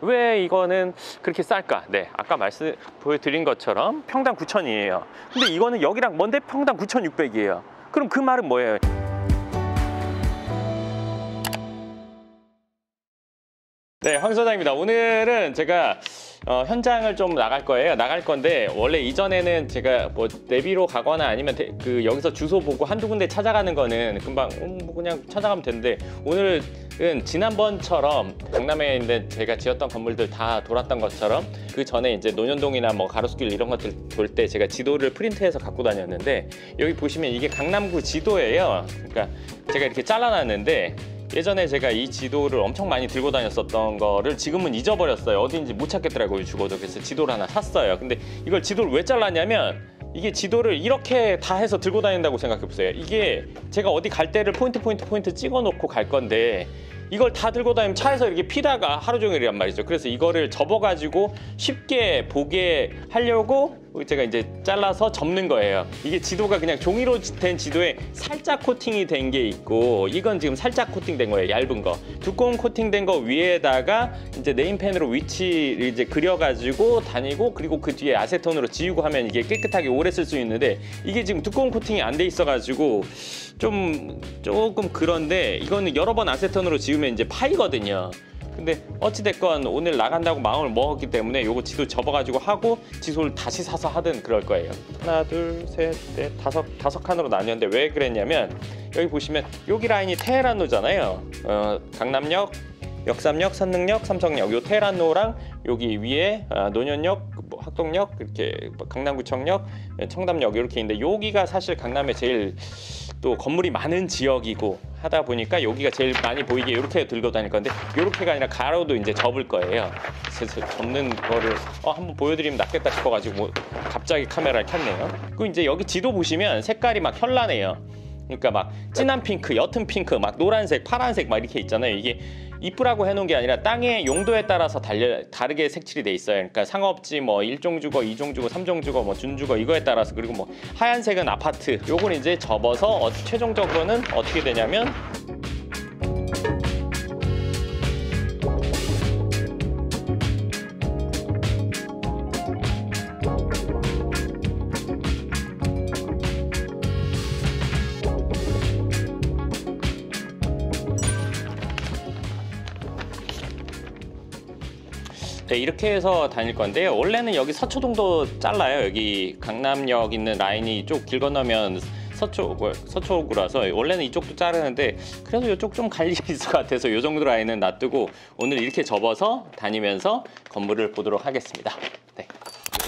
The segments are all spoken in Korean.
왜 이거는 그렇게 쌀까? 네, 아까 말씀 보여드린 것처럼 평당 9,000이에요. 근데 이거는 여기랑 먼데 평당 9,600이에요. 그럼 그 말은 뭐예요? 네, 황 소장입니다. 오늘은 제가 현장을 좀 나갈 거예요. 나갈 건데 원래 이전에는 제가 뭐 내비로 가거나 아니면 여기서 주소 보고 한두 군데 찾아가는 거는 금방 뭐 그냥 찾아가면 되는데, 오늘은 지난번처럼 강남에 있는 제가 지었던 건물들 다 돌았던 것처럼 그 전에 이제 논현동이나 뭐 가로수길 이런 것들 돌 때 제가 지도를 프린트해서 갖고 다녔는데, 여기 보시면 이게 강남구 지도예요. 그러니까 제가 이렇게 잘라놨는데, 예전에 제가 이 지도를 엄청 많이 들고 다녔었던 거를 지금은 잊어버렸어요. 어딘지 못 찾겠더라고요, 죽어도. 그래서 지도를 하나 샀어요. 근데 이걸 지도를 왜 잘랐냐면, 이게 지도를 이렇게 다 해서 들고 다닌다고 생각해 보세요. 이게 제가 어디 갈 때를 포인트 찍어 놓고 갈 건데, 이걸 다 들고 다니면 차에서 이렇게 피다가 하루 종일이란 말이죠. 그래서 이거를 접어가지고 쉽게 보게 하려고 제가 이제 잘라서 접는 거예요. 이게 지도가 그냥 종이로 된 지도에 살짝 코팅이 된 게 있고, 이건 지금 살짝 코팅된 거예요. 얇은 거. 두꺼운 코팅된 거 위에다가 이제 네임펜으로 위치를 이제 그려가지고 다니고, 그리고 그 뒤에 아세톤으로 지우고 하면 이게 깨끗하게 오래 쓸 수 있는데, 이게 지금 두꺼운 코팅이 안 돼 있어가지고 조금 그런데, 이거는 여러 번 아세톤으로 지우면 이제 파이거든요. 근데 어찌됐건 오늘 나간다고 마음을 먹었기 때문에 요거 지도 접어가지고 하고 지도를 다시 사서 하든 그럴 거예요. 하나, 둘, 셋, 넷, 다섯 칸으로 나뉘었는데 왜 그랬냐면, 여기 보시면 여기 라인이 테헤란로잖아요. 강남역, 역삼역, 선릉역, 삼성역, 요 테헤란로랑 여기 위에 논현역, 학동역, 이렇게 강남구청역, 청담역 이렇게 있는데, 여기가 사실 강남에 제일 또 건물이 많은 지역이고 하다 보니까 여기가 제일 많이 보이게 이렇게 들고 다닐 건데, 이렇게가 아니라 가로도 이제 접을 거예요. 그래서 접는 거를 한번 보여드리면 낫겠다 싶어가지고 뭐 갑자기 카메라를 켰네요. 그리고 이제 여기 지도 보시면 색깔이 막 현란해요. 그러니까 막 진한 핑크, 옅은 핑크, 막 노란색, 파란색 막 이렇게 있잖아요. 이게 이쁘라고 해놓은 게 아니라 땅의 용도에 따라서 다르게 색칠이 돼 있어요. 그러니까 상업지 뭐 1종 주거, 2종 주거, 3종 주거, 뭐 준주거 이거에 따라서. 그리고 뭐 하얀색은 아파트. 요건 이제 접어서 최종적으로는 어떻게 되냐면, 네, 이렇게 해서 다닐 건데요. 원래는 여기 서초동도 잘라요. 여기 강남역 있는 라인이 쭉 길 건너면 서초구라서 원래는 이쪽도 자르는데, 그래도 이쪽 좀 갈 일이 있을 것 같아서 이 정도 라인은 놔두고 오늘 이렇게 접어서 다니면서 건물을 보도록 하겠습니다. 네.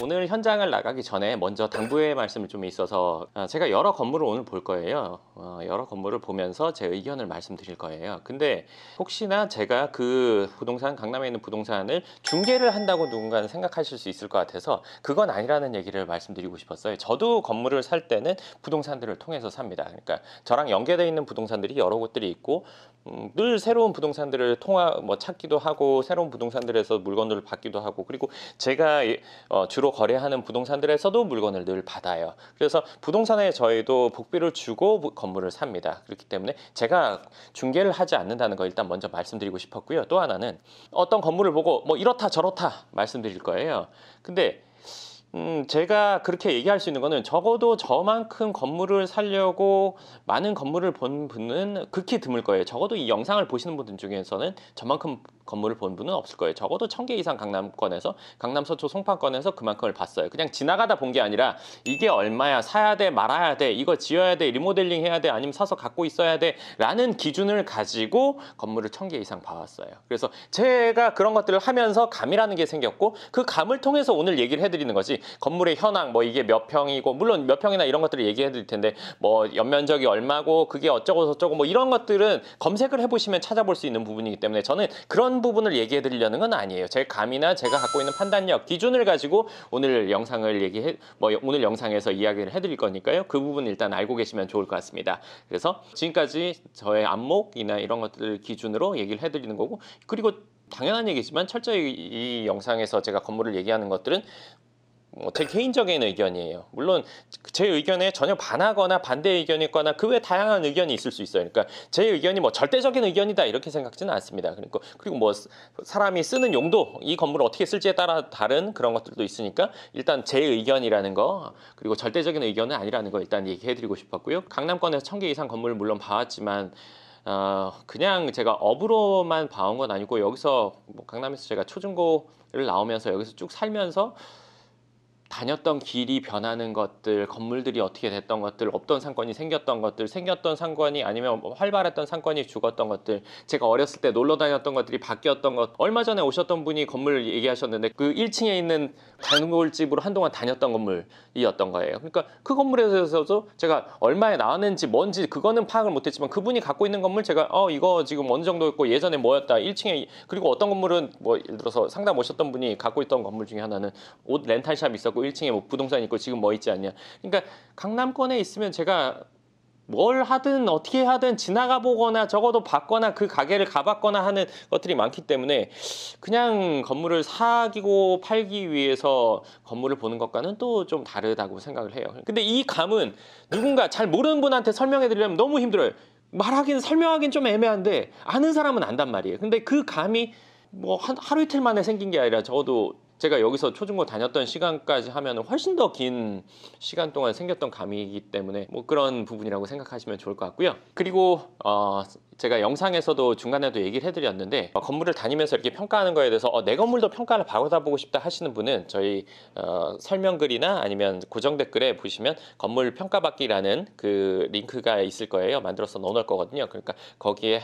오늘 현장을 나가기 전에 먼저 당부의 말씀이 좀 있어서, 제가 여러 건물을 오늘 볼 거예요. 여러 건물을 보면서 제 의견을 말씀드릴 거예요. 근데 혹시나 제가 그 부동산, 강남에 있는 부동산을 중개를 한다고 누군가는 생각하실 수 있을 것 같아서 그건 아니라는 얘기를 말씀드리고 싶었어요. 저도 건물을 살 때는 부동산들을 통해서 삽니다. 그러니까 저랑 연계되어 있는 부동산들이 여러 곳들이 있고, 늘 새로운 부동산들을 찾기도 하고, 새로운 부동산들에서 물건들을 받기도 하고, 그리고 제가 주로 거래하는 부동산들에서도 물건을 늘 받아요. 그래서 부동산에 저희도 복비를 주고 건물을 삽니다. 그렇기 때문에 제가 중개를 하지 않는다는 거 일단 먼저 말씀드리고 싶었고요. 또 하나는 어떤 건물을 보고 뭐 이렇다 저렇다 말씀드릴 거예요. 근데 제가 그렇게 얘기할 수 있는 거는, 적어도 저만큼 건물을 사려고 많은 건물을 본 분은 극히 드물 거예요. 적어도 이 영상을 보시는 분들 중에서는 저만큼 건물을 본 분은 없을 거예요. 적어도 1000개 이상 강남권에서, 강남 서초 송파권에서 그만큼을 봤어요. 그냥 지나가다 본 게 아니라 이게 얼마야, 사야 돼, 말아야 돼, 이거 지어야 돼, 리모델링 해야 돼, 아니면 사서 갖고 있어야 돼 라는 기준을 가지고 건물을 1000개 이상 봐왔어요. 그래서 제가 그런 것들을 하면서 감이라는 게 생겼고, 그 감을 통해서 오늘 얘기를 해드리는 거지, 건물의 현황, 뭐 이게 몇 평이고, 물론 몇 평이나 이런 것들을 얘기해 드릴 텐데, 뭐 연면적이 얼마고 그게 어쩌고 저쩌고 뭐 이런 것들은 검색을 해보시면 찾아볼 수 있는 부분이기 때문에 저는 그런 부분을 얘기해 드리려는 건 아니에요. 제 감이나 제가 갖고 있는 판단력, 기준을 가지고 오늘 영상을 오늘 영상에서 이야기를 해드릴 거니까요. 그 부분 일단 알고 계시면 좋을 것 같습니다. 그래서 지금까지 저의 안목이나 이런 것들 기준으로 얘기를 해드리는 거고, 그리고 당연한 얘기지만 철저히 이 영상에서 제가 건물을 얘기하는 것들은 제 개인적인 의견이에요. 물론 제 의견에 전혀 반하거나 반대 의견이 있거나 그 외 다양한 의견이 있을 수 있어요. 그러니까 제 의견이 뭐 절대적인 의견이다 이렇게 생각지는 않습니다. 그리고 뭐 사람이 쓰는 용도, 이 건물을 어떻게 쓸지에 따라 다른 그런 것들도 있으니까 일단 제 의견이라는 거, 그리고 절대적인 의견은 아니라는 거 일단 얘기해드리고 싶었고요. 강남권에서 1000개 이상 건물을 물론 봐왔지만 그냥 제가 업으로만 봐온 건 아니고, 여기서 뭐 강남에서 제가 초중고를 나오면서 여기서 쭉 살면서 다녔던 길이 변하는 것들, 건물들이 어떻게 됐던 것들, 없던 상권이 생겼던 것들, 생겼던 상권이 아니면 활발했던 상권이 죽었던 것들, 제가 어렸을 때 놀러 다녔던 것들이 바뀌었던 것, 얼마 전에 오셨던 분이 건물 얘기하셨는데 그 1층에 있는 단골집으로 한동안 다녔던 건물이었던 거예요. 그러니까 그 건물에 대해서도 제가 얼마에 나왔는지 뭔지 그거는 파악을 못했지만, 그분이 갖고 있는 건물 제가 이거 지금 어느 정도였고 예전에 뭐였다, 1층에, 그리고 어떤 건물은 뭐 예를 들어서 상담 오셨던 분이 갖고 있던 건물 중에 하나는 옷 렌탈샵이 있었고 1층에 뭐 부동산 있고 지금 뭐 있지 않냐. 그러니까 강남권에 있으면 제가 뭘 하든 어떻게 하든 지나가 보거나 적어도 봤거나 그 가게를 가봤거나 하는 것들이 많기 때문에, 그냥 건물을 사기고 팔기 위해서 건물을 보는 것과는 또 좀 다르다고 생각을 해요. 근데 이 감은 누군가 잘 모르는 분한테 설명해 드리려면 너무 힘들어요. 설명하기는 좀 애매한데 아는 사람은 안단 말이에요. 근데 그 감이 뭐 하루 이틀 만에 생긴 게 아니라 적어도 제가 여기서 초중고 다녔던 시간까지 하면 훨씬 더 긴 시간 동안 생겼던 감이기 때문에 뭐 그런 부분이라고 생각하시면 좋을 것 같고요. 그리고 제가 영상에서도 중간에도 얘기를 해드렸는데, 건물을 다니면서 이렇게 평가하는 거에 대해서 내 건물도 평가를 받아보고 싶다 하시는 분은 저희 설명글이나 아니면 고정 댓글에 보시면 건물 평가받기라는 그 링크가 있을 거예요. 만들어서 넣어놓을 거거든요. 그러니까 거기에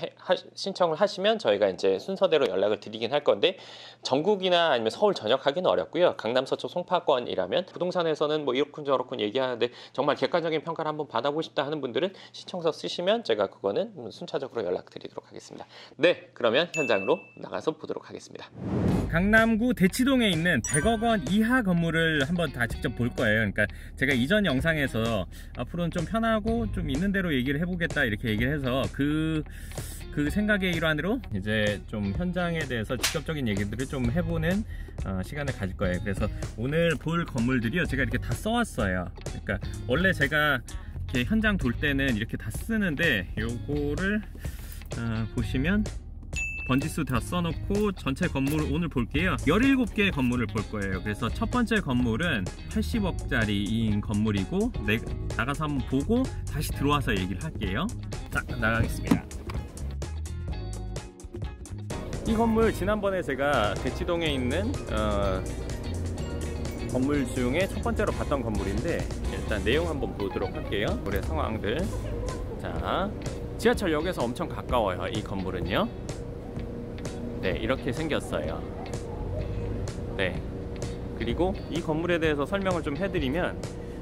신청을 하시면 저희가 이제 순서대로 연락을 드리긴 할 건데, 전국이나 아니면 서울 전역 하기는 어렵고요. 강남 서초 송파권이라면, 부동산에서는 뭐 이렇군 저렇군 얘기하는데 정말 객관적인 평가를 한번 받아보고 싶다 하는 분들은 신청서 쓰시면 제가 그거는 순차적으로 연락드리도록 하겠습니다. 네, 그러면 현장으로 나가서 보도록 하겠습니다. 강남구 대치동에 있는 100억 원 이하 건물을 한번 다 직접 볼 거예요. 그러니까 제가 이전 영상에서 앞으로는 좀 편하고 좀 있는 대로 얘기를 해보겠다 이렇게 얘기를 해서 그 생각의 일환으로 이제 좀 현장에 대해서 직접적인 얘기들을 좀 해보는 시간을 가질 거예요. 그래서 오늘 볼 건물들이요, 제가 이렇게 다 써왔어요. 그러니까 원래 제가 이렇게 현장 돌 때는 이렇게 다 쓰는데, 요거를 보시면 번지수 다 써놓고 전체 건물을 오늘 볼게요. 17개의 건물을 볼 거예요. 그래서 첫 번째 건물은 80억짜리인 건물이고, 나가서 한번 보고 다시 들어와서 얘기를 할게요. 자, 나가겠습니다. 이 건물 지난번에 제가 대치동에 있는 건물 중에 첫 번째로 봤던 건물인데, 일단 내용 한번 보도록 할게요. 우리 상황들. 자, 지하철역에서 엄청 가까워요. 이 건물은요. 네, 이렇게 생겼어요. 네, 그리고 이 건물에 대해서 설명을 좀 해드리면,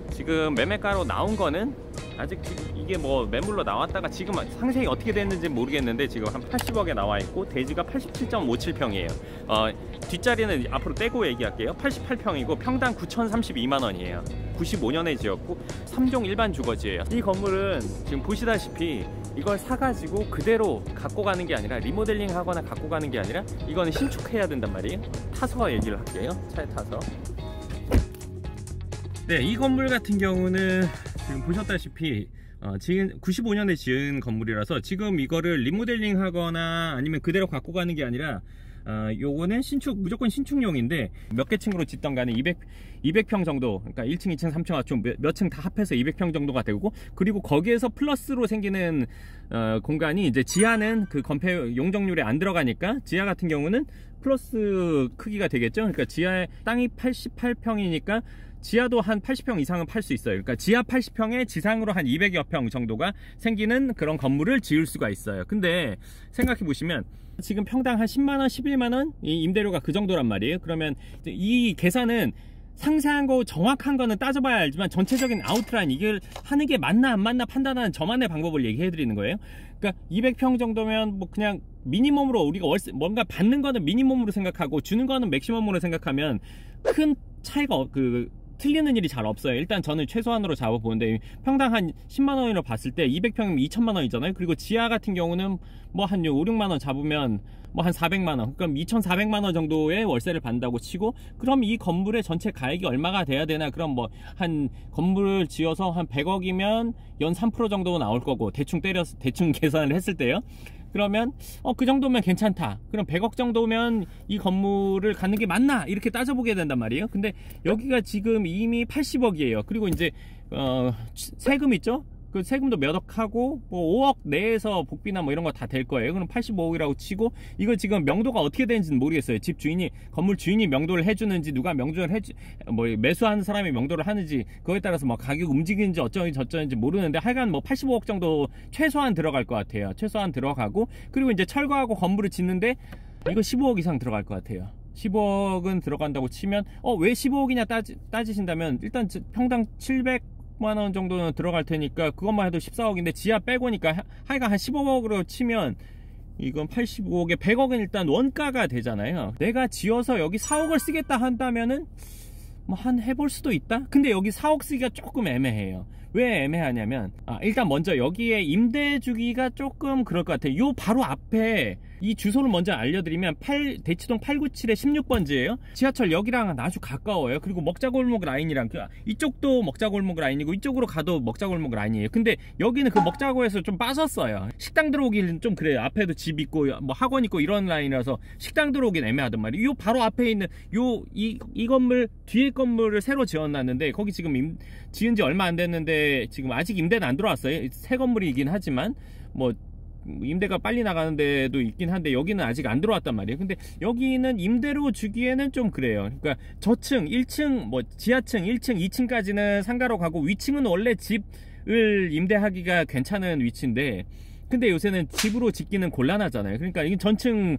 지금 매매가로 나온 거는 아직 이게 뭐 매물로 나왔다가 지금 상세히 어떻게 됐는지 모르겠는데 지금 한 80억에 나와 있고, 대지가 87.57평이에요. 뒷자리는 앞으로 떼고 얘기할게요. 88평이고 평당 9,032만 원이에요. 95년에 지었고 3종 일반 주거지예요. 이 건물은 지금 보시다시피 이걸 사가지고 그대로 갖고 가는 게 아니라, 리모델링 하거나 갖고 가는 게 아니라 이거는 신축해야 된단 말이에요. 타서 얘기를 할게요. 차에 타서. 네, 이 건물 같은 경우는 지금 보셨다시피 지금 95년에 지은 건물이라서 지금 이거를 리모델링 하거나 아니면 그대로 갖고 가는 게 아니라, 요거는 무조건 신축용인데, 몇 개 층으로 짓던 간에 200평 정도, 그러니까 1층, 2층, 3층, 4층 몇 층 다 합해서 200평 정도가 되고, 그리고 거기에서 플러스로 생기는 공간이 이제 지하는 그 건폐 용적률에 안 들어가니까 지하 같은 경우는 플러스 크기가 되겠죠. 그러니까 지하에 땅이 88평이니까 지하도 한 80평 이상은 팔 수 있어요. 그러니까 지하 80평에 지상으로 한 200여 평 정도가 생기는 그런 건물을 지을 수가 있어요. 근데 생각해 보시면 지금 평당 한 10만원, 11만원 이 임대료가 그 정도란 말이에요. 그러면 이 계산은 상세한 거, 정확한 거는 따져봐야 알지만 전체적인 아웃라인, 이걸 하는 게 맞나 안 맞나 판단하는 저만의 방법을 얘기해 드리는 거예요. 그러니까 200평 정도면 뭐 그냥 미니멈으로, 우리가 뭔가 받는 거는 미니멈으로 생각하고 주는 거는 맥시멈으로 생각하면 큰 차이가 틀리는 일이 잘 없어요. 일단 저는 최소한으로 잡아보는데, 평당 한 10만원으로 봤을 때 200평이면 2천만원이잖아요. 그리고 지하 같은 경우는 뭐 한 5, 6만원 잡으면 뭐 한 400만 원, 그럼 2,400만 원 정도의 월세를 받는다고 치고, 그럼 이 건물의 전체 가액이 얼마가 돼야 되나? 그럼 뭐 한 건물을 지어서 한 100억이면 연 3% 정도 나올 거고, 대충 계산을 했을 때요. 그러면 그 정도면 괜찮다. 그럼 100억 정도면 이 건물을 갖는 게 맞나? 이렇게 따져보게 된단 말이에요. 근데 여기가 지금 이미 80억이에요. 그리고 이제 세금 있죠? 그 세금도 몇 억 하고 뭐 5억 내에서 복비나 뭐 이런 거 다 될 거예요. 그럼 85억이라고 치고, 이거 지금 명도가 어떻게 되는지는 모르겠어요. 집 주인이, 건물 주인이 명도를 해주는지, 누가 명도를 뭐 매수하는 사람이 명도를 하는지, 그거에 따라서 뭐 가격 움직이는지 어쩌는지 저쩌는지 모르는데, 하여간 뭐 85억 정도 최소한 들어갈 것 같아요. 최소한 들어가고, 그리고 이제 철거하고 건물을 짓는데 이거 15억 이상 들어갈 것 같아요. 15억은 들어간다고 치면 왜 15억이냐 따지신다면, 일단 평당 700만 원 정도는 들어갈 테니까 그것만 해도 14억인데 지하 빼고니까 하여간 한 15억으로 치면 이건 85억에 100억은 일단 원가가 되잖아요. 내가 지어서 여기 4억을 쓰겠다 한다면은 뭐 한 해볼 수도 있다? 근데 여기 4억 쓰기가 조금 애매해요. 왜 애매하냐면, 일단 먼저 여기에 임대 주기가 조금 그럴 것 같아요. 요 바로 앞에 이 주소를 먼저 알려드리면 대치동 897의 16번지예요 지하철 역이랑 아주 가까워요. 그리고 먹자골목 라인이랑, 이쪽도 먹자골목 라인이고 이쪽으로 가도 먹자골목 라인이에요. 근데 여기는 그 먹자골에서 좀 빠졌어요. 식당 들어오기는 좀 그래요. 앞에도 집 있고 뭐 학원 있고 이런 라인이라서 식당 들어오긴 애매하단 말이에요. 요 바로 앞에 있는 이 건물, 뒤에 건물을 새로 지어놨는데, 거기 지금 지은 지 얼마 안 됐는데 지금 아직 임대는 안 들어왔어요. 새 건물이긴 하지만 뭐 임대가 빨리 나가는 데도 있긴 한데 여기는 아직 안 들어왔단 말이에요. 근데 여기는 임대로 주기에는 좀 그래요. 그러니까 저층 1층, 뭐 지하층 1층 2층까지는 상가로 가고, 위층은 원래 집을 임대하기가 괜찮은 위치인데, 근데 요새는 집으로 짓기는 곤란하잖아요. 그러니까 이게 전층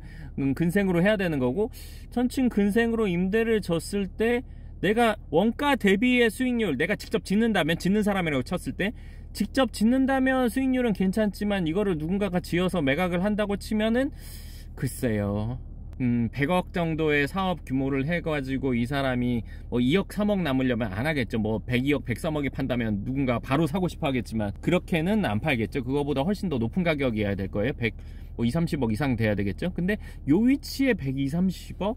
근생으로 해야 되는 거고, 전층 근생으로 임대를 줬을 때 내가 원가 대비의 수익률, 내가 직접 짓는다면, 짓는 사람이라고 쳤을 때 직접 짓는다면 수익률은 괜찮지만, 이거를 누군가가 지어서 매각을 한다고 치면은 글쎄요, 100억 정도의 사업 규모를 해가지고 이 사람이 뭐 2억 3억 남으려면 안 하겠죠. 뭐 102억 103억에 판다면 누군가 바로 사고 싶어 하겠지만 그렇게는 안 팔겠죠. 그거보다 훨씬 더 높은 가격이어야 될 거예요. 20, 30억 이상 돼야 되겠죠. 근데 요 위치에 120, 30억?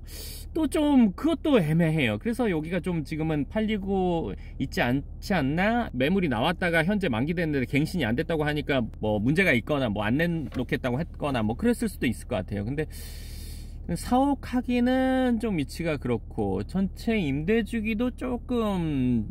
또 좀 그것도 애매해요. 그래서 여기가 좀 지금은 팔리고 있지 않지 않나? 매물이 나왔다가 현재 만기됐는데 갱신이 안 됐다고 하니까 뭐 문제가 있거나 뭐 안 내놓겠다고 했거나 뭐 그랬을 수도 있을 것 같아요. 근데 4억 하기는 좀 위치가 그렇고, 전체 임대 주기도 조금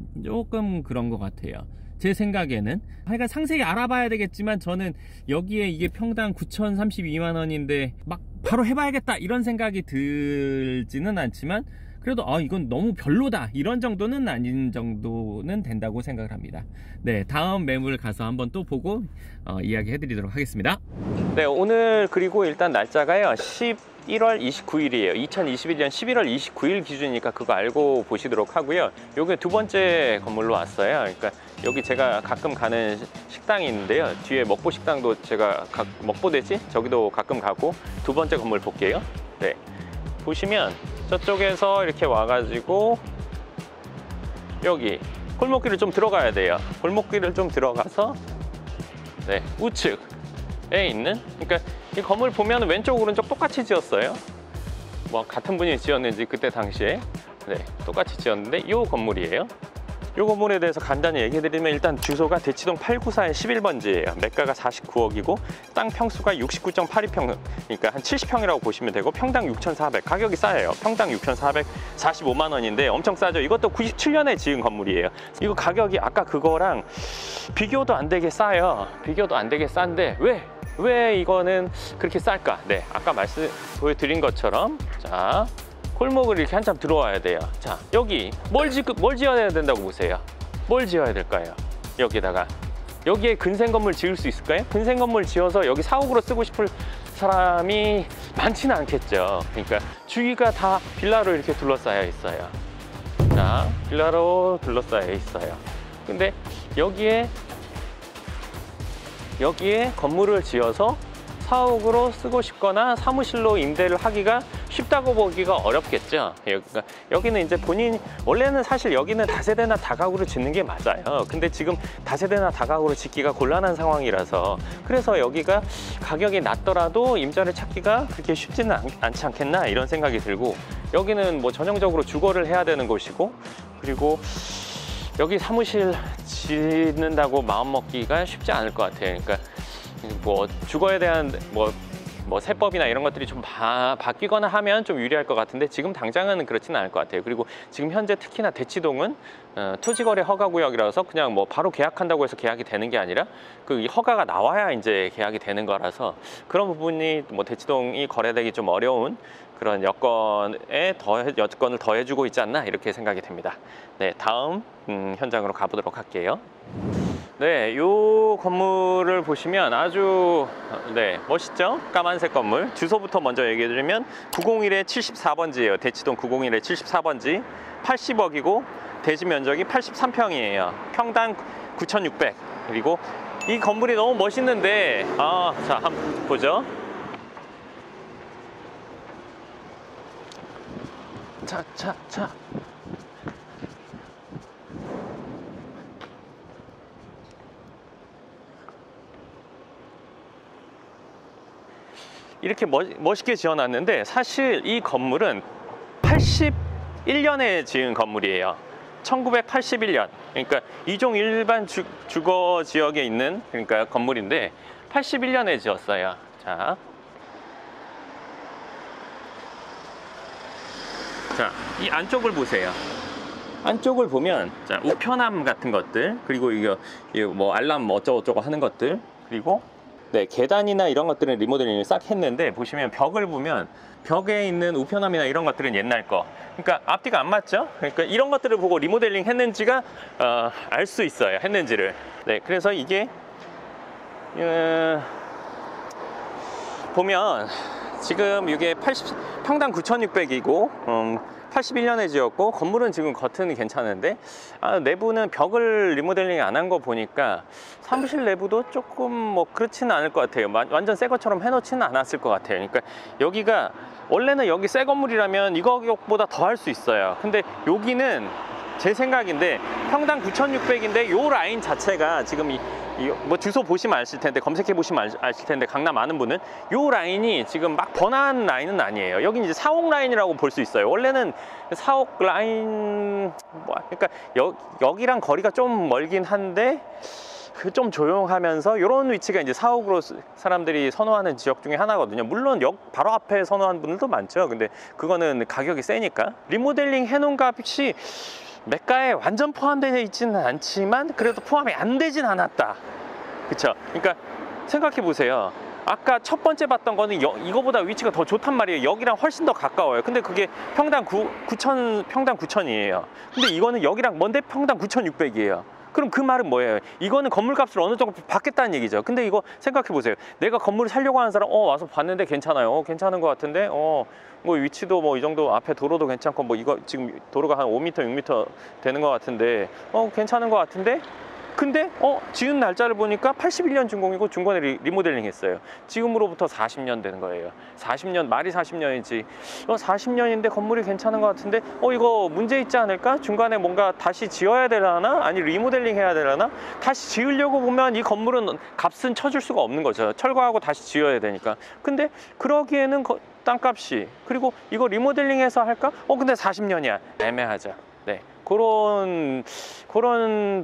그런 것 같아요. 제 생각에는. 하여간 상세히 알아봐야 되겠지만, 저는 여기에 이게 평당 9,032만 원인데 막 바로 해봐야겠다 이런 생각이 들지는 않지만, 그래도 이건 너무 별로다 이런 정도는 아닌 정도는 된다고 생각을 합니다. 네, 다음 매물 가서 한번 또 보고 이야기 해드리도록 하겠습니다. 네, 오늘 그리고 일단 날짜가요 11월 29일이에요 2021년 11월 29일 기준이니까 그거 알고 보시도록 하고요. 요게 두 번째 건물로 왔어요. 그러니까 여기 제가 가끔 가는 식당이 있는데요, 뒤에 먹보 식당도 제가 먹보대지? 저기도 가끔 가고, 두 번째 건물 볼게요. 네, 보시면 저쪽에서 이렇게 와가지고 여기 골목길을 좀 들어가야 돼요. 골목길을 좀 들어가서 네, 우측에 있는, 그러니까 이 건물 보면 왼쪽 오른쪽 똑같이 지었어요. 뭐 같은 분이 지었는지 그때 당시에 네, 똑같이 지었는데 이 건물이에요. 이 건물에 대해서 간단히 얘기해드리면, 일단 주소가 대치동 894의 11번지예요 매가가 49억이고 땅 평수가 69.82평, 그러니까 한 70평이라고 보시면 되고, 평당 6,400, 가격이 싸요. 평당 6,445만 원인데 엄청 싸죠. 이것도 97년에 지은 건물이에요. 이거 가격이 아까 그거랑 비교도 안 되게 싸요. 비교도 안 되게 싼데 왜 이거는 그렇게 쌀까? 네, 아까 보여드린 것처럼, 자, 골목을 이렇게 한참 들어와야 돼요. 자, 여기 뭘 지어야 된다고 보세요. 뭘 지어야 될까요? 여기에 근생 건물 지을 수 있을까요? 근생 건물 지어서 여기 사옥으로 쓰고 싶을 사람이 많지는 않겠죠. 그러니까 주위가 다 빌라로 이렇게 둘러싸여 있어요. 자, 빌라로 둘러싸여 있어요. 근데 여기에 건물을 지어서 사옥으로 쓰고 싶거나 사무실로 임대를 하기가 쉽다고 보기가 어렵겠죠. 여기는 이제 본인 원래는 사실 여기는 다세대나 다가구를 짓는 게 맞아요. 근데 지금 다세대나 다가구를 짓기가 곤란한 상황이라서, 그래서 여기가 가격이 낮더라도 임자를 찾기가 그렇게 쉽지는 않지 않겠나 이런 생각이 들고, 여기는 뭐 전형적으로 주거를 해야 되는 곳이고, 그리고 여기 사무실 짓는다고 마음 먹기가 쉽지 않을 것 같아요. 그러니까 뭐 주거에 대한 뭐 세법이나 이런 것들이 좀 바뀌거나 하면 좀 유리할 것 같은데, 지금 당장은 그렇지는 않을 것 같아요. 그리고 지금 현재 특히나 대치동은 토지거래 허가구역이라서 그냥 뭐 바로 계약한다고 해서 계약이 되는 게 아니라 그 허가가 나와야 이제 계약이 되는 거라서, 그런 부분이 뭐 대치동이 거래되기 좀 어려운 그런 여건을 더해주고 있지 않나 이렇게 생각이 됩니다. 네, 다음 현장으로 가보도록 할게요. 네, 이 건물을 보시면 아주 멋있죠? 까만색 건물. 주소부터 먼저 얘기해 드리면 901의 74번지예요. 대치동 901의 74번지. 80억이고 대지 면적이 83평이에요. 평당 9,600. 그리고 이 건물이 너무 멋있는데, 자, 한번 보죠. 자. 이렇게 멋있게 지어놨는데, 사실 이 건물은 81년에 지은 건물이에요. 1981년. 그러니까 이종 일반 주거 지역에 있는 그러니까 건물인데 81년에 지었어요. 자, 이 안쪽을 보세요. 안쪽을 보면, 자, 우편함 같은 것들, 그리고 이거 뭐 알람 뭐 어쩌고저쩌고 하는 것들, 그리고 계단이나 이런 것들은 리모델링을 싹 했는데, 보시면 벽을 보면 벽에 있는 우편함이나 이런 것들은 옛날 거. 그러니까 앞뒤가 안 맞죠? 그러니까 이런 것들을 보고 리모델링 했는지가 알 수 있어요. 했는지를. 네, 그래서 이게 보면 지금 이게 평당 9,600이고 81년에 지었고, 건물은 지금 겉은 괜찮은데 내부는 벽을 리모델링 안 한 거 보니까 사무실 내부도 조금 뭐 그렇지는 않을 것 같아요. 완전 새 것처럼 해놓지는 않았을 것 같아요. 그러니까 여기가 원래는 여기 새 건물이라면 이 가격보다 더 할 수 있어요. 근데 여기는 제 생각인데 평당 9,600인데 요 라인 자체가 지금 뭐 주소 보시면 아실 텐데, 검색해 보시면 아실 텐데, 강남 아는 분은 요 라인이 지금 막 번화한 라인은 아니에요. 여긴 이제 사옥 라인이라고 볼 수 있어요. 원래는 사옥 라인 그러니까 여기랑 거리가 좀 멀긴 한데 좀 조용하면서 이런 위치가 이제 사옥으로 사람들이 선호하는 지역 중에 하나거든요. 물론 역 바로 앞에 선호하는 분들도 많죠. 근데 그거는 가격이 세니까. 리모델링 해놓은 값이 매가에 완전 포함되어 있지는 않지만 그래도 포함이 안 되진 않았다. 그쵸? 그러니까 생각해 보세요. 아까 첫 번째 봤던 거는 이거보다 위치가 더 좋단 말이에요. 여기랑 훨씬 더 가까워요. 근데 그게 평당 9,000이에요. 근데 이거는 여기랑 먼데 평당 9,600이에요. 그럼 그 말은 뭐예요? 이거는 건물값을 어느 정도 받겠다는 얘기죠. 근데 이거 생각해 보세요. 내가 건물을 살려고 하는 사람 와서 봤는데 괜찮아요. 괜찮은 것 같은데 뭐 위치도 뭐 이 정도, 앞에 도로도 괜찮고, 뭐 이거 지금 도로가 한 5m 6m 되는 것 같은데 괜찮은 것 같은데, 근데 지은 날짜를 보니까 81년 준공이고 중간에 리모델링 했어요. 지금으로부터 40년 되는 거예요. 40년, 말이 40년이지 40년인데 건물이 괜찮은 것 같은데 이거 문제 있지 않을까? 중간에 뭔가 다시 지어야 되려나? 아니 리모델링 해야 되려나? 다시 지으려고 보면 이 건물은 값은 쳐줄 수가 없는 거죠. 철거하고 다시 지어야 되니까. 근데 그러기에는 땅값이, 그리고 이거 리모델링해서 할까? 근데 40년이야. 애매하죠. 네, 그런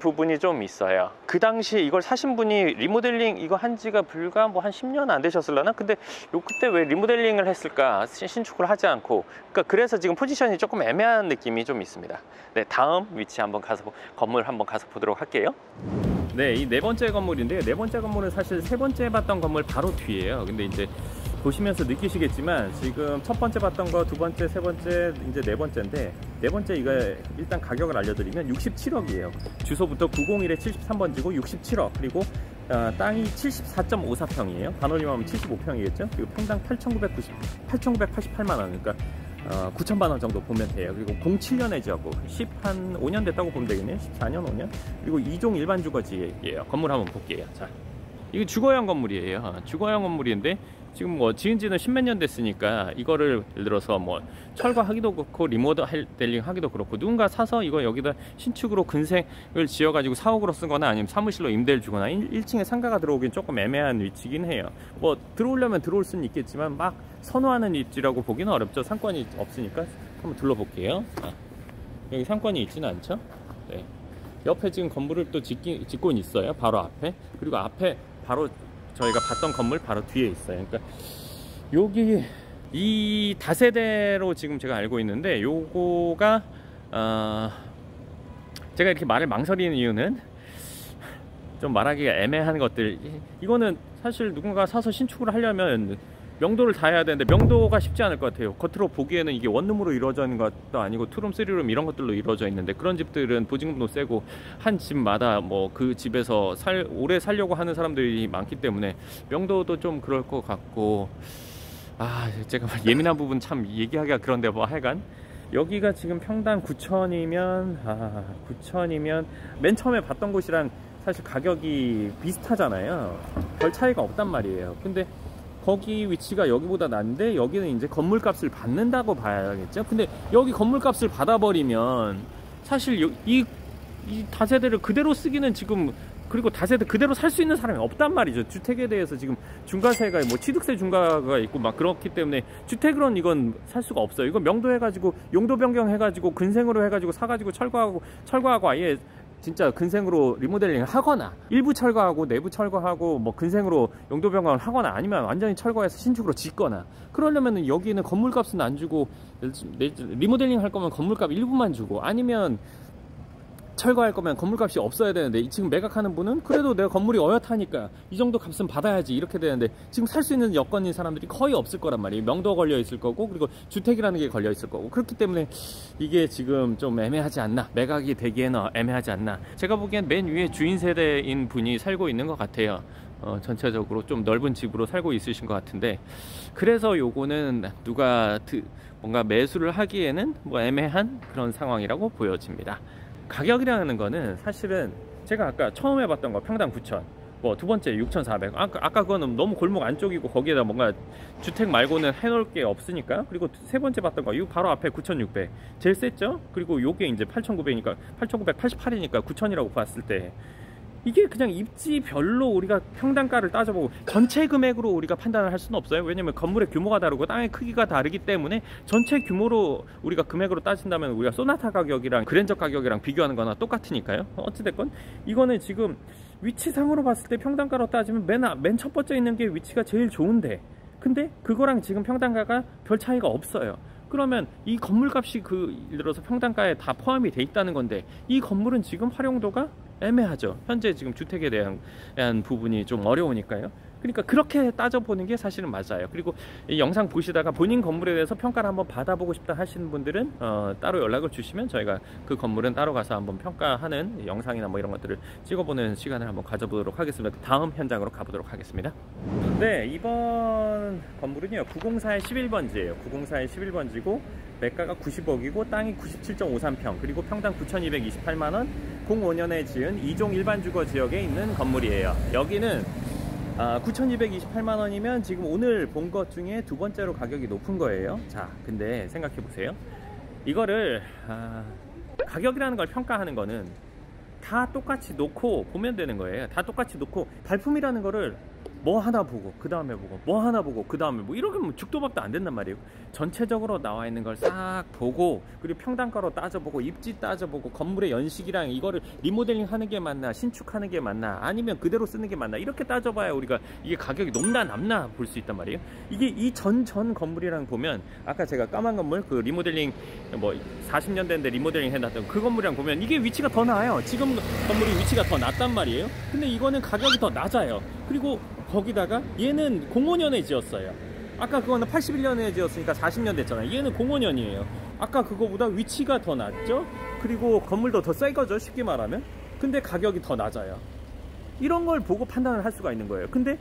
부분이 좀 있어요. 그 당시에 이걸 사신 분이 리모델링 이거 한 지가 불과 뭐 한 10년 안 되셨을라나? 근데 그때 왜 리모델링을 했을까? 신축을 하지 않고. 그래서 지금 포지션이 조금 애매한 느낌이 좀 있습니다. 네, 다음 위치 한번 건물 한번 가서 보도록 할게요. 네, 이 네 번째 건물인데요. 네 번째 건물은 사실 세 번째 봤던 건물 바로 뒤에요. 근데 이제 보시면서 느끼시겠지만 지금 첫 번째 봤던 거, 두 번째, 세 번째, 이제 네 번째인데, 네 번째 이거 일단 가격을 알려드리면 67억이에요. 주소부터 901의 73번지고 67억. 그리고 땅이 74.54평이에요. 반올림 하면 75평이겠죠. 그리고 평당 8,988만 원. 그러니까 9천만 원 정도 보면 돼요. 그리고 07년에 지었고 10한 5년 됐다고 보면 되겠네요. 14년, 5년. 그리고 2종 일반 주거지예요. 건물 한번 볼게요. 자, 이게 주거용 건물이에요. 주거용 건물인데 지금 뭐 지은 지는 십몇 년 됐으니까 이거를 예를 들어서 뭐 철거하기도 그렇고 리모델링 하기도 그렇고 누군가 사서 이거 여기다 신축으로 근생을 지어가지고 사옥으로 쓰거나 아니면 사무실로 임대를 주거나 1층에 상가가 들어오긴 조금 애매한 위치긴 해요. 뭐 들어오려면 들어올 수는 있겠지만 막 선호하는 입지라고 보기는 어렵죠. 상권이 없으니까. 한번 둘러볼게요. 여기 상권이 있지는 않죠. 네. 옆에 지금 건물을 또 짓고 있어요. 바로 앞에. 그리고 앞에 바로 저희가 봤던 건물 바로 뒤에 있어요. 그러니까 여기 이 다세대로 지금 제가 알고 있는데 요거가 제가 이렇게 말을 망설이는 이유는 좀 말하기가 애매한 것들, 이거는 사실 누군가 사서 신축을 하려면 명도를 다 해야 되는데 명도가 쉽지 않을 것 같아요. 겉으로 보기에는 이게 원룸으로 이루어져 있는 것도 아니고 투룸, 쓰리룸 이런 것들로 이루어져 있는데 그런 집들은 보증금도 세고 한 집마다 뭐 그 집에서 오래 살려고 하는 사람들이 많기 때문에 명도도 좀 그럴 것 같고, 제가 예민한 부분 참 얘기하기가 그런데 뭐 하여간 여기가 지금 평당 9천이면 9천이면 맨 처음에 봤던 곳이랑 사실 가격이 비슷하잖아요. 별 차이가 없단 말이에요. 근데 거기 위치가 여기보다 난데 여기는 이제 건물값을 받는다고 봐야겠죠. 근데 여기 건물값을 받아버리면 사실 이 다세대를 그대로 쓰기는 지금, 그리고 다세대 그대로 살 수 있는 사람이 없단 말이죠. 주택에 대해서 지금 중과세가 뭐 취득세 중과가 있고 막 그렇기 때문에 주택으로는 이건 살 수가 없어요. 이건 명도 해가지고 용도 변경 해가지고 근생으로 해가지고 사가지고 철거하고 아예 진짜 근생으로 리모델링을 하거나 일부 철거하고 내부 철거하고 뭐 근생으로 용도 변경을 하거나 아니면 완전히 철거해서 신축으로 짓거나 그러려면 여기는 건물값은 안 주고 리모델링 할 거면 건물값 일부만 주고 아니면 철거할 거면 건물값이 없어야 되는데 지금 매각하는 분은 그래도 내가 건물이 어엿하니까 이 정도 값은 받아야지 이렇게 되는데 지금 살 수 있는 여건인 사람들이 거의 없을 거란 말이에요. 명도 걸려 있을 거고 그리고 주택이라는 게 걸려 있을 거고 그렇기 때문에 이게 지금 좀 애매하지 않나, 매각이 되기에는 애매하지 않나. 제가 보기엔 맨 위에 주인 세대인 분이 살고 있는 것 같아요. 전체적으로 좀 넓은 집으로 살고 있으신 것 같은데 그래서 요거는 누가 뭔가 매수를 하기에는 뭐 애매한 그런 상황이라고 보여집니다. 가격이라는 거는 사실은 제가 아까 처음에 봤던 거 평당 9천, 뭐 두 번째 6,400. 아까 그거는 너무 골목 안쪽이고 거기에다 뭔가 주택 말고는 해놓을 게 없으니까. 그리고 세 번째 봤던 거 이거 바로 앞에 9,600 제일 셌죠. 그리고 요게 이제 8,900이니까 8,988이니까 9,000이라고 봤을 때 이게 그냥 입지별로 우리가 평당가를 따져보고 전체 금액으로 우리가 판단을 할 수는 없어요. 왜냐면 건물의 규모가 다르고 땅의 크기가 다르기 때문에 전체 규모로 우리가 금액으로 따진다면 우리가 소나타 가격이랑 그랜저 가격이랑 비교하는 거나 똑같으니까요. 어찌됐건 이거는 지금 위치상으로 봤을 때 평당가로 따지면 맨 첫 번째 있는 게 위치가 제일 좋은데 근데 그거랑 지금 평당가가 별 차이가 없어요. 그러면 이 건물값이 예를 들어서 평당가에 다 포함이 돼 있다는 건데 이 건물은 지금 활용도가 애매하죠. 현재 지금 주택에 대한 부분이 좀 어려우니까요. 그러니까 그렇게 따져보는 게 사실은 맞아요. 그리고 이 영상 보시다가 본인 건물에 대해서 평가를 한번 받아보고 싶다 하시는 분들은 따로 연락을 주시면 저희가 그 건물은 따로 가서 한번 평가하는 영상이나 뭐 이런 것들을 찍어보는 시간을 한번 가져보도록 하겠습니다. 다음 현장으로 가보도록 하겠습니다. 네, 이번 건물은요 904의 11번지예요 904의 11번지고 매가가 90억이고 땅이 97.53평 그리고 평당 9,228만원 05년에 지은 2종 일반 주거 지역에 있는 건물이에요. 여기는 9,228만원이면 지금 오늘 본 것 중에 두 번째로 가격이 높은 거예요. 자, 근데 생각해 보세요. 이거를 가격이라는 걸 평가하는 거는 다 똑같이 놓고 보면 되는 거예요. 다 똑같이 놓고 발품이라는 거를 뭐 하나 보고 그 다음에 보고 뭐 하나 보고 그 다음에 뭐 이렇게 하면 죽도밥도 안 된단 말이에요. 전체적으로 나와 있는 걸 싹 보고 그리고 평당가로 따져보고 입지 따져보고 건물의 연식이랑 이거를 리모델링 하는 게 맞나 신축하는 게 맞나 아니면 그대로 쓰는 게 맞나 이렇게 따져봐야 우리가 이게 가격이 높나 남나 볼 수 있단 말이에요. 이게 이 전 건물이랑 보면 아까 제가 까만 건물 그 리모델링 뭐 40년 됐는데 리모델링 해놨던 그 건물이랑 보면 이게 위치가 더 나아요. 지금 건물이 위치가 더 낮단 말이에요. 근데 이거는 가격이 더 낮아요. 그리고 거기다가 얘는 05년에 지었어요. 아까 그거는 81년에 지었으니까 40년 됐잖아요. 얘는 05년이에요. 아까 그거보다 위치가 더 낮죠? 그리고 건물도 더 새 거죠, 쉽게 말하면. 근데 가격이 더 낮아요. 이런 걸 보고 판단을 할 수가 있는 거예요. 근데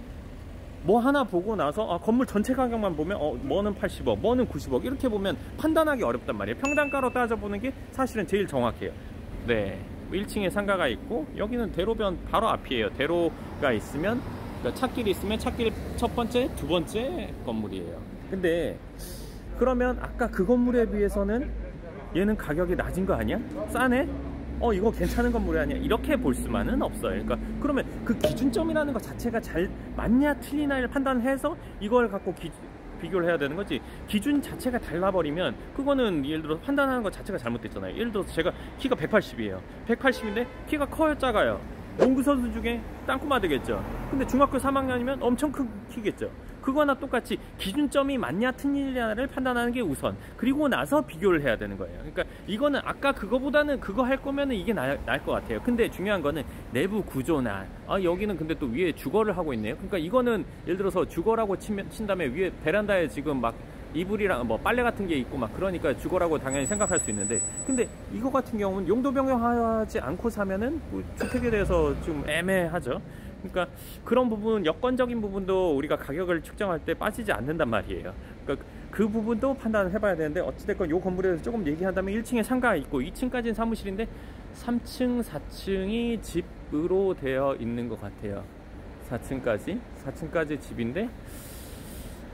뭐 하나 보고 나서 건물 전체 가격만 보면 뭐는 80억, 뭐는 90억 이렇게 보면 판단하기 어렵단 말이에요. 평당가로 따져보는 게 사실은 제일 정확해요. 네, 1층에 상가가 있고 여기는 대로변 바로 앞이에요. 대로가 있으면 그러니까 찻길이 있으면 찻길 첫 번째, 두 번째 건물이에요. 근데 그러면 아까 그 건물에 비해서는 얘는 가격이 낮은 거 아니야? 싸네? 이거 괜찮은 건물이 아니야? 이렇게 볼 수만은 없어요. 그러니까 그러면 그 기준점이라는 것 자체가 잘 맞냐 틀리나를 판단해서 이걸 갖고 비교를 해야 되는 거지. 기준 자체가 달라버리면 그거는 예를 들어 판단하는 것 자체가 잘못됐잖아요. 예를 들어서 제가 키가 180이에요 180인데 키가 커요 작아요? 농구 선수 중에 땅꼬마 되겠죠. 근데 중학교 3학년이면 엄청 큰 키겠죠. 그거나 똑같이 기준점이 맞냐 틀리냐를 판단하는 게 우선, 그리고 나서 비교를 해야 되는 거예요. 그러니까 이거는 아까 그거보다는 그거 할 거면은 이게 나을 것 같아요. 근데 중요한 거는 내부 구조나 여기는 근데 또 위에 주거를 하고 있네요. 그러니까 이거는 예를 들어서 주거라고 친 다음에 위에 베란다에 지금 막 이불이랑 뭐 빨래 같은 게 있고 막 그러니까 주거라고 당연히 생각할 수 있는데, 근데 이거 같은 경우는 용도 변경하지 않고 사면은 뭐 주택에 대해서 좀 애매하죠. 그러니까 그런 부분, 여건적인 부분도 우리가 가격을 측정할 때 빠지지 않는단 말이에요. 그러니까 그 부분도 판단을 해봐야 되는데, 어찌됐건 이 건물에 대해서 조금 얘기한다면 1층에 상가가 있고 2층까지는 사무실인데 3층, 4층이 집으로 되어 있는 것 같아요. 4층까지 집인데,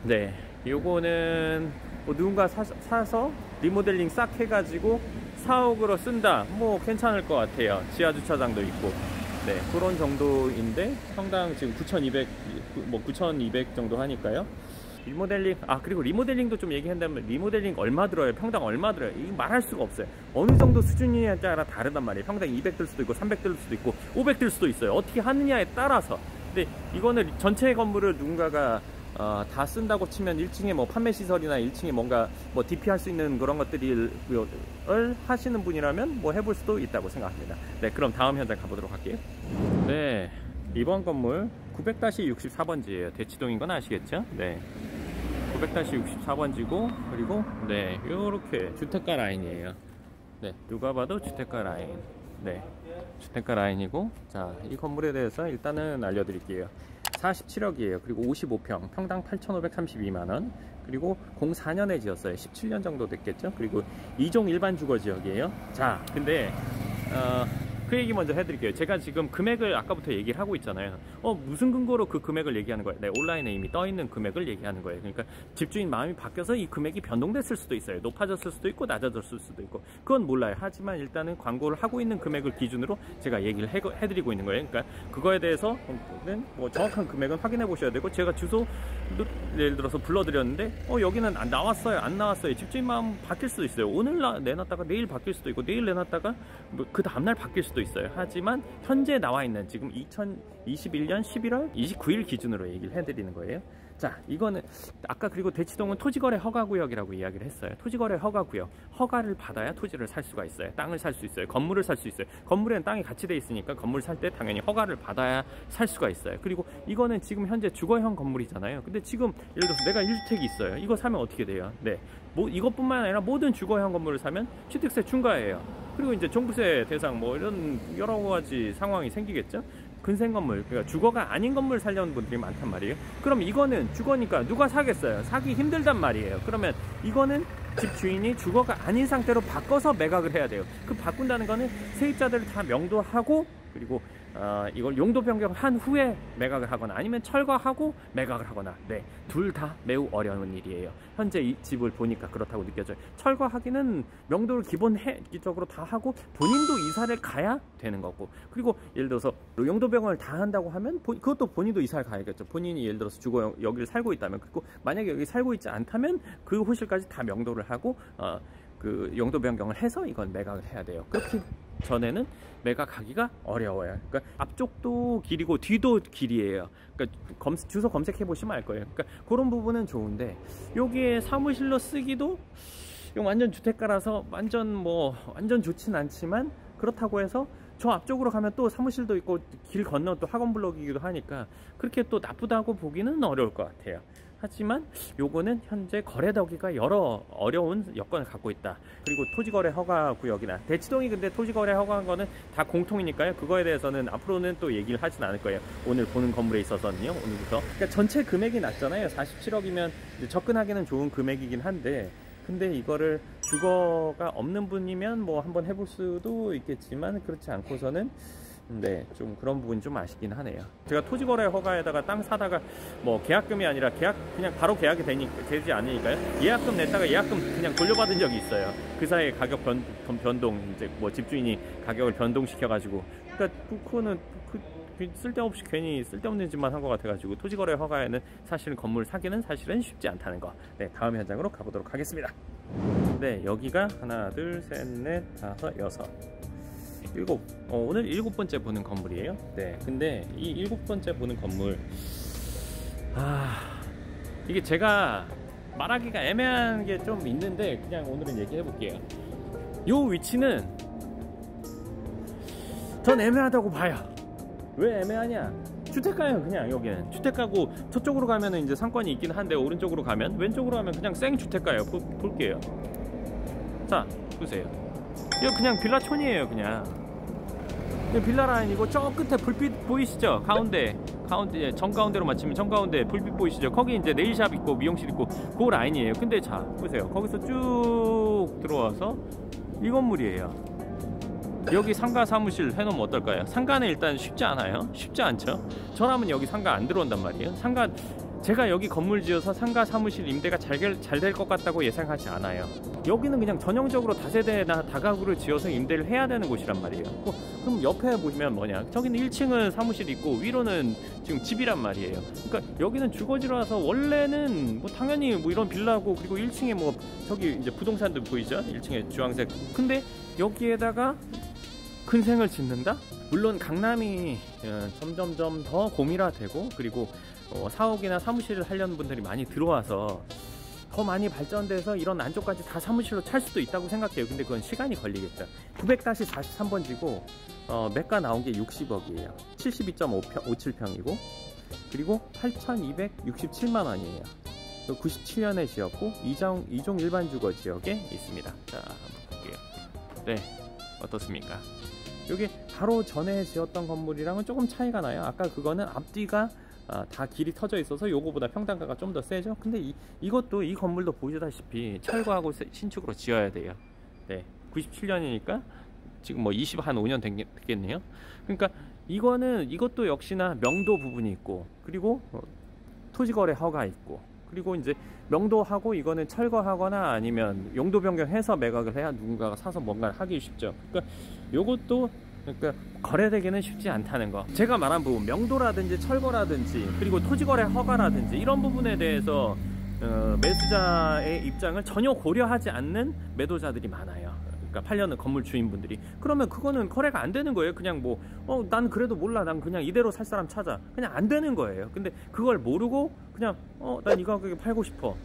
네, 요거는 뭐 누군가 사서 리모델링 싹 해가지고 4억으로 쓴다, 뭐 괜찮을 것 같아요. 지하 주차장도 있고. 네, 그런 정도인데 평당 지금 9,200 정도 하니까요. 리모델링, 그리고 리모델링도 좀 얘기한다면 리모델링 얼마 들어요? 평당 얼마 들어요? 이거 말할 수가 없어요. 어느 정도 수준이냐에 따라 다르단 말이에요. 평당 200 들 수도 있고 300 들 수도 있고 500 들 수도 있어요. 어떻게 하느냐에 따라서. 근데 이거는 전체 건물을 누군가가 다 쓴다고 치면 1층에 뭐 판매 시설이나 1층에 뭔가 뭐 DP 할 수 있는 그런 것들을 하시는 분이라면 뭐 해볼 수도 있다고 생각합니다. 네, 그럼 다음 현장 가보도록 할게요. 네, 이번 건물 900-64번지예요. 대치동인 건 아시겠죠? 네, 900-64번지고, 그리고 네, 요렇게 주택가 라인이에요. 네, 누가 봐도 주택가 라인. 네, 주택가 라인이고, 자, 이 건물에 대해서 일단은 알려드릴게요. 47억이에요. 그리고 55평, 평당 8,532만원. 그리고 04년에 지었어요. 17년 정도 됐겠죠. 그리고 2종 일반 주거 지역이에요. 자, 근데 그 얘기 먼저 해드릴게요. 제가 지금 금액을 아까부터 얘기를 하고 있잖아요. 무슨 근거로 그 금액을 얘기하는 거예요? 네, 온라인에 이미 떠있는 금액을 얘기하는 거예요. 그러니까 집주인 마음이 바뀌어서 이 금액이 변동됐을 수도 있어요. 높아졌을 수도 있고 낮아졌을 수도 있고, 그건 몰라요. 하지만 일단은 광고를 하고 있는 금액을 기준으로 제가 얘기를 해드리고 있는 거예요. 그러니까 그거에 대해서는 뭐 정확한 금액은 확인해 보셔야 되고, 제가 주소 예를 들어서 불러드렸는데 여기는 안 나왔어요, 안 나왔어요. 집주인 마음 바뀔 수도 있어요. 오늘 내놨다가 내일 바뀔 수도 있고, 내일 내놨다가 뭐 그 다음날 바뀔 수도 있어요. 하지만 현재 나와 있는 지금 2021년 11월 29일 기준으로 얘기를 해드리는 거예요. 자, 이거는 아까, 그리고 대치동은 토지거래 허가구역이라고 이야기를 했어요. 토지거래 허가구역, 허가를 받아야 토지를 살 수가 있어요. 땅을 살 수 있어요. 건물을 살 수 있어요. 건물에는 땅이 같이 돼 있으니까 건물 살 때 당연히 허가를 받아야 살 수가 있어요. 그리고 이거는 지금 현재 주거형 건물이잖아요. 근데 지금 예를 들어서 내가 1주택이 있어요. 이거 사면 어떻게 돼요? 네, 뭐 이것뿐만 아니라 모든 주거형 건물을 사면 취득세 중과예요. 그리고 이제 종부세 대상 뭐 이런 여러 가지 상황이 생기겠죠. 근생 건물, 그러니까 주거가 아닌 건물 살려는 분들이 많단 말이에요. 그럼 이거는 주거니까 누가 사겠어요? 사기 힘들단 말이에요. 그러면 이거는 집 주인이 주거가 아닌 상태로 바꿔서 매각을 해야 돼요. 그 바꾼다는 거는 세입자들을 다 명도하고, 그리고 이걸 용도 변경한 후에 매각을 하거나 아니면 철거하고 매각을 하거나, 네, 둘 다 매우 어려운 일이에요. 현재 이 집을 보니까 그렇다고 느껴져요. 철거하기는 명도를 기본적으로 다 하고 본인도 이사를 가야 되는 거고, 그리고 예를 들어서 용도 변경을 다 한다고 하면 그것도 본인도 이사를 가야겠죠. 본인이 예를 들어서 여기를 살고 있다면, 그리고 만약에 여기 살고 있지 않다면 그 호실까지 다 명도를 하고 그 용도 변경을 해서 이건 매각을 해야 돼요. 그렇게 전에는 매각하기가 어려워요. 그러니까 앞쪽도 길이고 뒤도 길이에요. 그러니까 주소 검색해 보시면 알 거예요. 그러니까 그런 부분은 좋은데, 여기에 사무실로 쓰기도 완전 주택가라서 완전 좋진 않지만, 그렇다고 해서 저 앞쪽으로 가면 또 사무실도 있고 길 건너 또 학원블록이기도 하니까 그렇게 또 나쁘다고 보기는 어려울 것 같아요. 하지만 요거는 현재 거래되기가 여러 어려운 여건을 갖고 있다. 그리고 토지거래 허가 구역이나 대치동이, 근데 토지거래 허가한 거는 다 공통이니까요. 그거에 대해서는 앞으로는 또 얘기를 하진 않을 거예요. 오늘 보는 건물에 있어서는요, 오늘부터. 그러니까 전체 금액이 낮잖아요. 47억이면 접근하기는 좋은 금액이긴 한데, 근데 이거를 주거가 없는 분이면 뭐 한번 해볼 수도 있겠지만, 그렇지 않고서는 네, 좀 그런 부분이 좀 아쉽긴 하네요. 제가 토지거래 허가에다가 땅 사다가 뭐 계약금이 아니라 그냥 바로 계약이 되지 않으니까요. 예약금 냈다가 예약금 그냥 돌려받은 적이 있어요. 그 사이에 가격 변동, 이제 뭐 집주인이 가격을 변동시켜가지고, 그러니까 그거는 쓸데없이 괜히 쓸데없는 짓만 한 것 같아가지고 토지거래 허가에는 사실은 건물 사기는 사실은 쉽지 않다는 거. 네, 다음 현장으로 가보도록 하겠습니다. 네, 여기가 하나, 둘, 셋, 넷, 다섯, 여섯. 7. 오늘 7번째 보는 건물이에요. 네, 근데 이 7번째 보는 건물, 이게 제가 말하기가 애매한 게 좀 있는데 그냥 오늘은 얘기해 볼게요. 요 위치는 전 애매하다고 봐요. 왜 애매하냐? 주택가예요. 그냥 여기는 주택가고, 저쪽으로 가면은 이제 상권이 있긴 한데 오른쪽으로 가면, 왼쪽으로 가면 그냥 생 주택가예요. 볼게요. 자, 보세요. 이거 그냥 빌라촌이에요. 그냥 빌라 라인이고, 저 끝에 불빛 보이시죠? 가운데 정가운데로 맞추면 정가운데 불빛 보이시죠? 거기 이제 네일샵 있고 미용실 있고 그 라인이에요. 근데 자, 보세요. 거기서 쭉 들어와서 이 건물이에요. 여기 상가 사무실 해놓으면 어떨까요? 상가는 일단 쉽지 않아요. 쉽지 않죠. 저라면 여기 상가 안 들어온단 말이에요. 제가 여기 건물 지어서 상가 사무실 임대가 잘 될 것 같다고 예상하지 않아요. 여기는 그냥 전형적으로 다세대나 다가구를 지어서 임대를 해야 되는 곳이란 말이에요. 그럼 옆에 보시면 뭐냐, 저기는 1층은 사무실 있고 위로는 지금 집이란 말이에요. 그러니까 여기는 주거지라서 원래는 뭐 당연히 뭐 이런 빌라고, 그리고 1층에 뭐 저기 이제 부동산도 보이죠? 1층에 주황색. 근데 여기에다가 근생을 짓는다? 물론 강남이 점점점 더 고밀화되고, 그리고 사옥이나 사무실을 하려는 분들이 많이 들어와서 더 많이 발전돼서 이런 안쪽까지 다 사무실로 찰 수도 있다고 생각해요. 근데 그건 시간이 걸리겠죠. 900-43번지고 매가 나온 게 60억이에요 72.57평이고 그리고 8,267만원이에요 97년에 지었고 이종 일반 주거 지역에 있습니다. 자, 한번 볼게요. 네, 어떻습니까? 여기 바로 전에 지었던 건물이랑은 조금 차이가 나요. 아까 그거는 앞뒤가 다 길이 터져 있어서 요거보다 평당가가 좀 더 세죠. 근데 이것도, 이 건물도 보시다시피 철거하고 신축으로 지어야 돼요. 네, 97년이니까 지금 뭐 5년 됐겠네요. 그러니까 이것도 역시나 명도 부분이 있고, 그리고 토지거래 허가 있고, 그리고 이제 명도하고 이거는 철거하거나 아니면 용도 변경해서 매각을 해야 누군가가 사서 뭔가를 하기 쉽죠. 그러니까 요것도 거래되기는 쉽지 않다는 거. 제가 말한 부분, 명도라든지 철거라든지 그리고 토지거래 허가라든지 이런 부분에 대해서 매수자의 입장을 전혀 고려하지 않는 매도자들이 많아요. 그러니까 팔려는 건물 주인분들이. 그러면 그거는 거래가 안 되는 거예요. 그냥 뭐 난 그래도 몰라, 난 그냥 이대로 살 사람 찾아, 그냥 안 되는 거예요. 근데 그걸 모르고 그냥 난 이 가격에 팔고 싶어.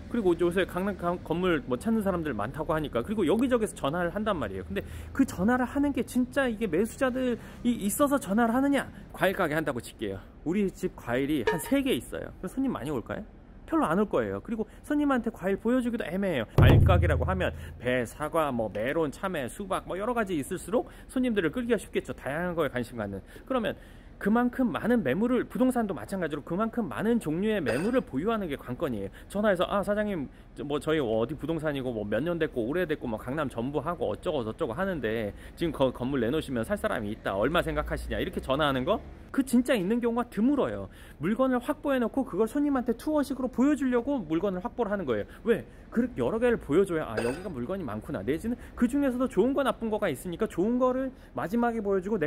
그리고 요새 강남 건물 뭐 찾는 사람들 많다고 하니까, 그리고 여기저기서 전화를 한단 말이에요. 근데 그 전화를 하는 게 진짜 이게 매수자들이 있어서 전화를 하느냐? 과일 가게 한다고 칠게요. 우리 집 과일이 한 3개 있어요. 손님 많이 올까요? 별로 안 올 거예요. 그리고 손님한테 과일 보여주기도 애매해요. 과일 가게라고 하면 배, 사과, 뭐 메론, 참외, 수박 뭐 여러 가지 있을수록 손님들을 끌기가 쉽겠죠. 다양한 거에 관심 갖는. 그러면 그만큼 많은 매물을, 부동산도 마찬가지로 그만큼 많은 종류의 매물을 보유하는 게 관건이에요. 전화해서 사장님 뭐 저희 어디 부동산이고 뭐 몇 년 됐고 오래됐고 뭐 강남 전부하고 어쩌고 저쩌고 하는데 지금 건물 내놓으시면 살 사람이 있다, 얼마 생각하시냐, 이렇게 전화하는 거, 그 진짜 있는 경우가 드물어요. 물건을 확보해 놓고 그걸 손님한테 투어식으로 보여주려고 물건을 확보를 하는 거예요. 왜? 그렇게 여러 개를 보여줘야 여기가 물건이 많구나, 내지는 그 중에서도 좋은 거 나쁜 거가 있으니까 좋은 거를 마지막에 보여주고,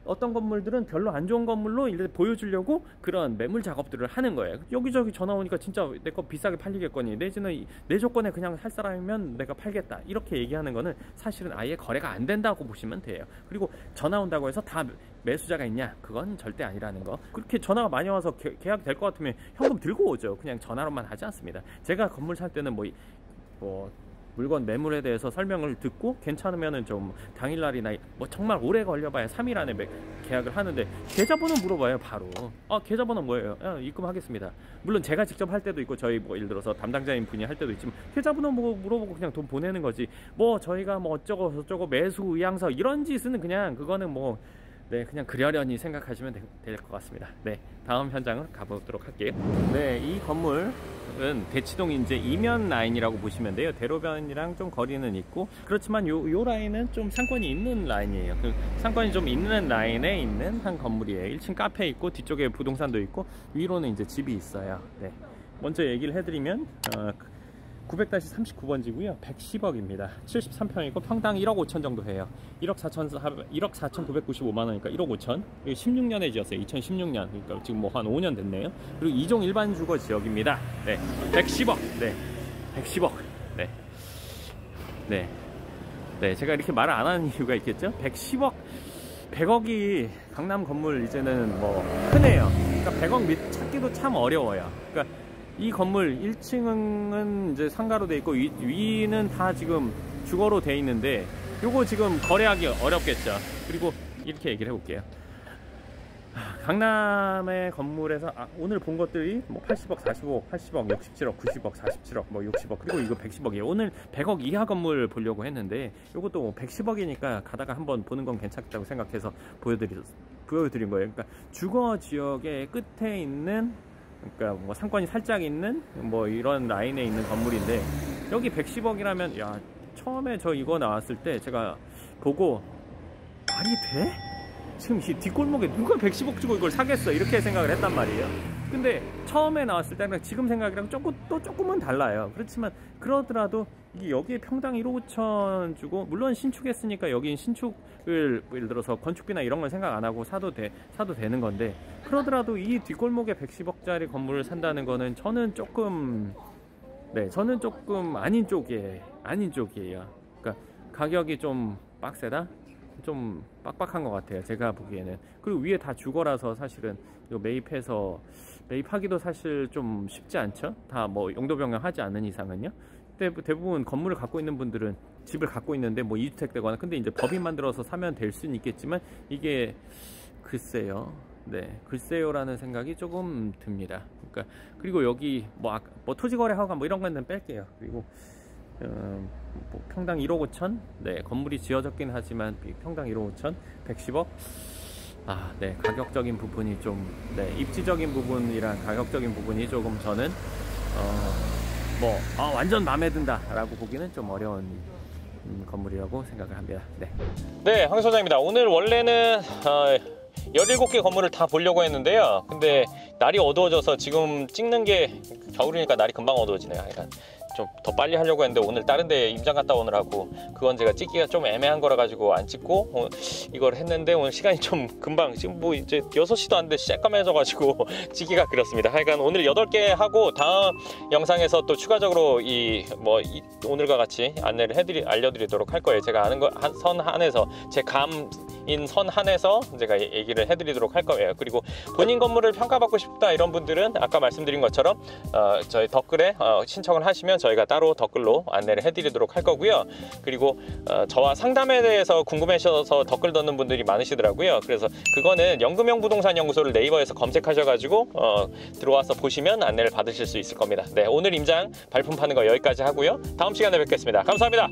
어떤 건물들은 별로 안 좋은 건물로 이렇게 보여주려고 그런 매물 작업들을 하는 거예요. 여기저기 전화 오니까 진짜 내 거 비싸게 팔리겠거니, 내지는 내 조건에 그냥 살 사람이면 내가 팔겠다, 이렇게 얘기하는 거는 사실은 아예 거래가 안 된다고 보시면 돼요. 그리고 전화 온다고 해서 다 매수자가 있냐? 그건 절대 아니라는 거. 그렇게 전화가 많이 와서 계약 될 것 같으면 현금 들고 오죠. 그냥 전화로만 하지 않습니다. 제가 건물 살 때는 뭐 물건 매물에 대해서 설명을 듣고 괜찮으면은 좀 당일날이나 뭐 정말 오래 걸려봐야 3일 안에 계약을 하는데, 계좌번호 물어봐요. 바로 계좌번호 뭐예요? 입금하겠습니다. 물론 제가 직접 할 때도 있고, 저희 뭐 예를 들어서 담당자인 분이 할 때도 있지만, 계좌번호 물어보고 그냥 돈 보내는 거지. 뭐 저희가 뭐 어쩌고 저쩌고 매수 의향서 이런 짓은 그냥 그거는 뭐 네, 그냥 그러려니 생각하시면 될 것 같습니다. 네, 다음 현장을 가보도록 할게요. 네, 이 건물은 대치동 이제 이면 라인이라고 보시면 돼요. 대로변이랑 좀 거리는 있고, 그렇지만 요 라인은 좀 상권이 있는 라인이에요. 그 상권이 좀 있는 라인에 있는 한 건물이에요. 1층 카페 있고, 뒤쪽에 부동산도 있고, 위로는 이제 집이 있어요. 네, 먼저 얘기를 해드리면 900-39번지고요 110억입니다 73평이고 평당 1억 5천 정도 해요. 1억 4,995만원이니까 1억 5천. 16년에 지었어요. 2016년. 그러니까 지금 뭐 한 5년 됐네요. 그리고 2종 일반 주거 지역입니다. 네, 110억. 네, 110억. 네, 네, 네, 제가 이렇게 말을 안 하는 이유가 있겠죠. 110억 100억이 강남 건물 이제는 뭐 흔해요. 그러니까 100억 찾기도 참 어려워요. 그러니까 이 건물 1층은 이제 상가로 돼 있고 위는 다 지금 주거로 돼 있는데 요거 지금 거래하기 어렵겠죠. 그리고 이렇게 얘기를 해볼게요. 강남의 건물에서 오늘 본 것들이 뭐 80억, 45억, 80억, 67억, 90억, 47억, 뭐 60억, 그리고 이거 110억이에요. 오늘 100억 이하 건물 보려고 했는데 요것도 110억이니까 가다가 한번 보는 건 괜찮다고 생각해서 보여드린 거예요. 그러니까 주거 지역의 끝에 있는, 그러니까 뭐 상권이 살짝 있는 뭐 이런 라인에 있는 건물인데 여기 110억이라면 야, 처음에 저 이거 나왔을 때 제가 보고 말이 돼? 지금 이 뒷골목에 누가 110억 주고 이걸 사겠어? 이렇게 생각을 했단 말이에요. 근데 처음에 나왔을 때랑 지금 생각이랑 조금은 달라요. 그렇지만 그러더라도 이게 여기에 평당 1억 5천 주고, 물론 신축했으니까 여긴 신축을 예를 들어서 건축비나 이런 걸 생각 안 하고 사도 되는 건데, 그러더라도 이 뒷골목에 110억짜리 건물을 산다는 거는 저는 조금 아닌 쪽이에요. 그러니까 가격이 좀 빡세다? 좀 빡빡한 것 같아요, 제가 보기에는. 그리고 위에 다 주거라서 사실은 이거 매입하기도 사실 좀 쉽지 않죠. 다 뭐 용도 변경하지 않는 이상은요. 대부분 건물을 갖고 있는 분들은 집을 갖고 있는데 뭐 2주택 되거나, 근데 이제 법인 만들어서 사면 될 수는 있겠지만 이게 글쎄요. 네, 글쎄요라는 생각이 조금 듭니다. 그러니까 그리고 여기 뭐 토지거래허가 뭐 이런 거는 뺄게요. 그리고 뭐 평당 1억 5천. 네, 건물이 지어졌긴 하지만 평당 1억 5천, 110억. 네, 가격적인 부분이 좀, 네, 입지적인 부분이랑 가격적인 부분이 조금 저는 완전 마음에 든다 라고 보기는 좀 어려운 건물이라고 생각을 합니다. 네, 황 소장입니다. 오늘 원래는 17개 건물을 다 보려고 했는데요. 근데 날이 어두워져서 지금 찍는 게 겨울이니까 날이 금방 어두워지네요. 그러니까 좀 더 빨리 하려고 했는데 오늘 다른 데 임장 갔다 오느라고 그건 제가 찍기가 좀 애매한 거라 가지고 안 찍고 이걸 했는데, 오늘 시간이 좀 금방, 지금 뭐 이제 6시도 안 돼 새까매져 가지고 찍기가 그렇습니다. 하여간 오늘 8개 하고 다음 영상에서 또 추가적으로 오늘과 같이 안내를 알려드리도록 할 거예요. 제가 아는 거 선 한에서 제 감인 선 한에서 제가 얘기를 해드리도록 할 거예요. 그리고 본인 건물을 평가받고 싶다 이런 분들은 아까 말씀드린 것처럼 저희 댓글에 신청을 하시면 저희가 따로 댓글로 안내를 해드리도록 할 거고요. 그리고 저와 상담에 대해서 궁금해하셔서 댓글 넣는 분들이 많으시더라고요. 그래서 그거는 연금형 부동산 연구소를 네이버에서 검색하셔가지고 들어와서 보시면 안내를 받으실 수 있을 겁니다. 네, 오늘 임장 발품 파는 거 여기까지 하고요. 다음 시간에 뵙겠습니다. 감사합니다.